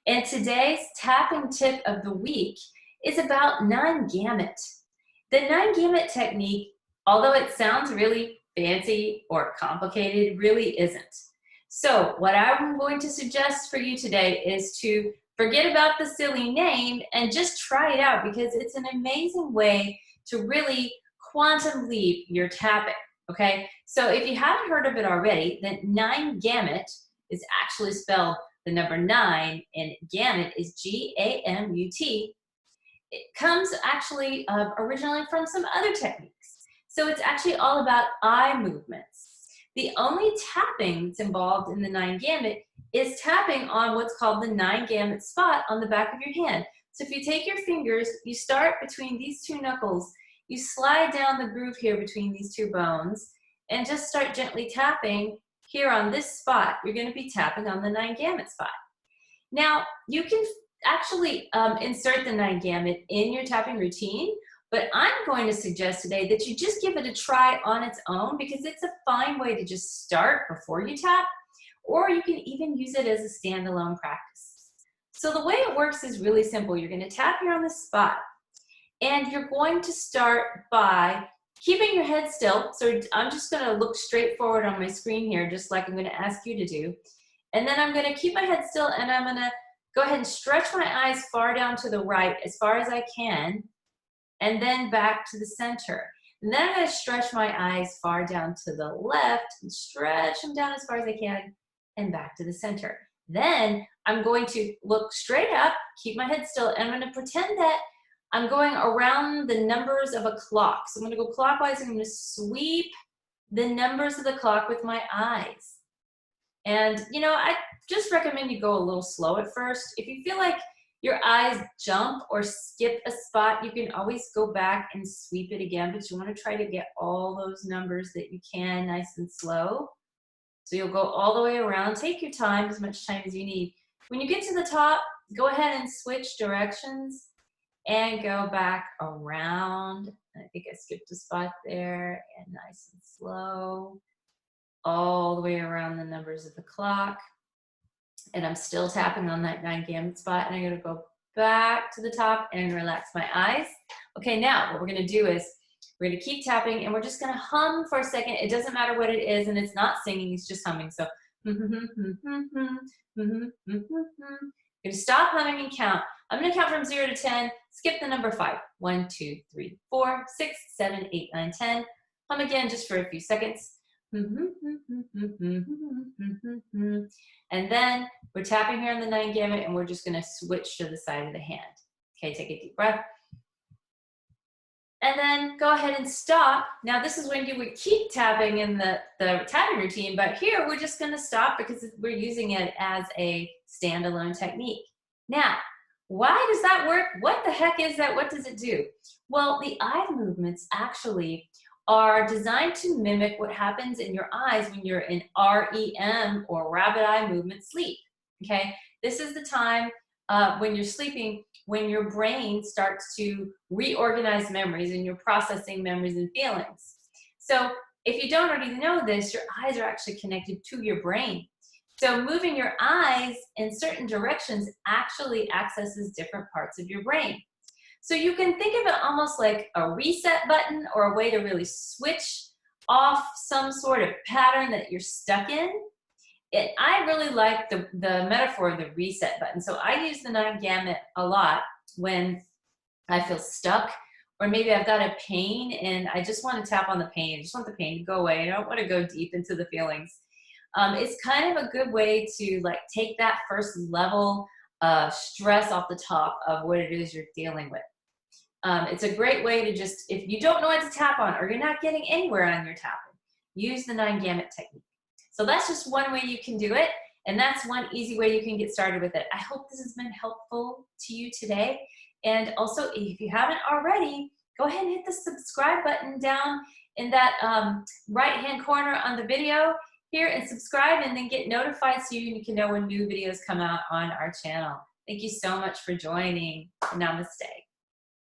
And today's tapping tip of the week is about 9-gamut. The 9-gamut technique, although it sounds really fancy or complicated, really isn't. So what I'm going to suggest for you today is to forget about the silly name and just try it out, because it's an amazing way to really quantum leap your tapping. Okay, so if you haven't heard of it already, then 9-gamut is actually spelled the number 9, and gamut is G-A-M-U-T. It comes actually originally from some other techniques. So it's actually all about eye movements. The only tapping that's involved in the 9-gamut is tapping on what's called the 9-gamut spot on the back of your hand. So if you take your fingers, you start between these two knuckles, you slide down the groove here between these two bones, and just start gently tapping here on this spot. You're going to be tapping on the 9-gamut spot. Now, you can actually insert the 9-gamut in your tapping routine, but I'm going to suggest today that you just give it a try on its own, because it's a fine way to just start before you tap, or you can even use it as a standalone practice. So the way it works is really simple. You're going to tap here on the spot, and you're going to start by keeping your head still. So I'm just going to look straight forward on my screen here, just like I'm going to ask you to do. And then I'm going to keep my head still, and I'm going to go ahead and stretch my eyes far down to the right as far as I can, and then back to the center. And then I'm going to stretch my eyes far down to the left and stretch them down as far as I can, and back to the center. Then I'm going to look straight up, keep my head still, and I'm going to pretend that I'm going around the numbers of a clock. So I'm going to go clockwise, and I'm going to sweep the numbers of the clock with my eyes. And, you know, I just recommend you go a little slow at first. If you feel like your eyes jump or skip a spot, you can always go back and sweep it again, but you want to try to get all those numbers that you can nice and slow. So you'll go all the way around. Take your time, as much time as you need. When you get to the top, go ahead and switch directions and go back around. I think I skipped a spot there, and nice and slow, all the way around the numbers of the clock. And I'm still tapping on that 9-gamut spot, and I'm going to go back to the top and relax my eyes. Okay, now what we're going to do is we're going to keep tapping, and we're just going to hum for a second. It doesn't matter what it is, and it's not singing, it's just humming. So you're going to stop humming and count. I'm going to count from 0 to 10. Skip the number 5. 1, 2, 3, 4, 6, 7, 8, 9, 10. Hum again just for a few seconds. And then we're tapping here on the 9-gamut, and we're just going to switch to the side of the hand. Okay, take a deep breath. And then go ahead and stop. Now this is when you would keep tapping in the tapping routine, but here we're just going to stop because we're using it as a standalone technique. Now, why does that work? What the heck is that? What does it do? Well, the eye movements actually are designed to mimic what happens in your eyes when you're in REM, or rapid eye movement sleep. Okay, this is the time when you're sleeping, when your brain starts to reorganize memories and you're processing memories and feelings. So if you don't already know this, your eyes are actually connected to your brain. So moving your eyes in certain directions actually accesses different parts of your brain. So you can think of it almost like a reset button, or a way to really switch off some sort of pattern that you're stuck in. I really like the metaphor of the reset button. So I use the 9-gamut a lot when I feel stuck, or maybe I've got a pain and I just want to tap on the pain. I just want the pain to go away. I don't want to go deep into the feelings. It's kind of a good way to like take that first level of stress off the top of what it is you're dealing with. It's a great way to just, if you don't know what to tap on, or you're not getting anywhere on your tapping, use the 9-gamut technique. So that's just one way you can do it, and that's one easy way you can get started with it. I hope this has been helpful to you today. And also, if you haven't already, go ahead and hit the subscribe button down in that right-hand corner on the video here, and subscribe, and then get notified so you can know when new videos come out on our channel. Thank you so much for joining. Namaste.